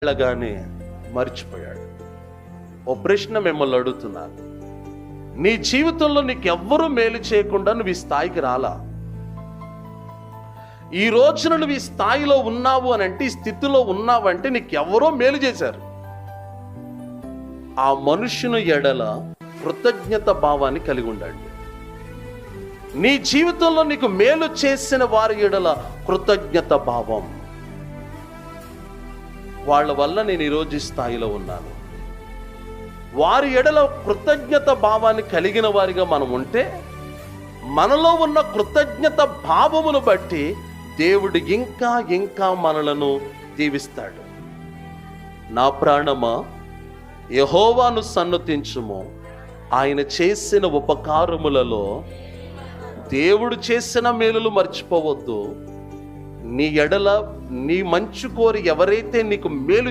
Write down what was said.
వెళ్ళగానే మర్చిపోయాడు. ఓ ప్రశ్న మిమ్మల్ని అడుగుతున్నాను. నీ జీవితంలో నీకెవ్వరూ మేలు చేయకుండా నువ్వు ఈ స్థాయికి రాలా. ఈ రోజున నువ్వు ఈ స్థాయిలో ఉన్నావు అని అంటే, ఈ స్థితిలో ఉన్నావు అంటే నీకెవరో మేలు చేశారు. ఆ మనుష్యుని ఎడల కృతజ్ఞత భావాన్ని కలిగి ఉండండి. నీ జీవితంలో నీకు మేలు చేసిన వారి ఎడల కృతజ్ఞత భావం. వాళ్ళ వల్ల నేను ఈరోజు ఈ స్థాయిలో ఉన్నాను. వారి ఎడల కృతజ్ఞత భావాన్ని కలిగిన వారిగా మనం ఉంటే, మనలో ఉన్న కృతజ్ఞత భావమును బట్టి దేవుడు ఇంకా ఇంకా మనలను దీవిస్తాడు. నా ప్రాణమా, యెహోవాను సన్నుతించుము. ఆయన చేసిన ఉపకారములలో దేవుడు చేసిన మేలులు మర్చిపోవద్దు. నీ ఎడల నీ మంచు కోరి ఎవరైతే నీకు మేలు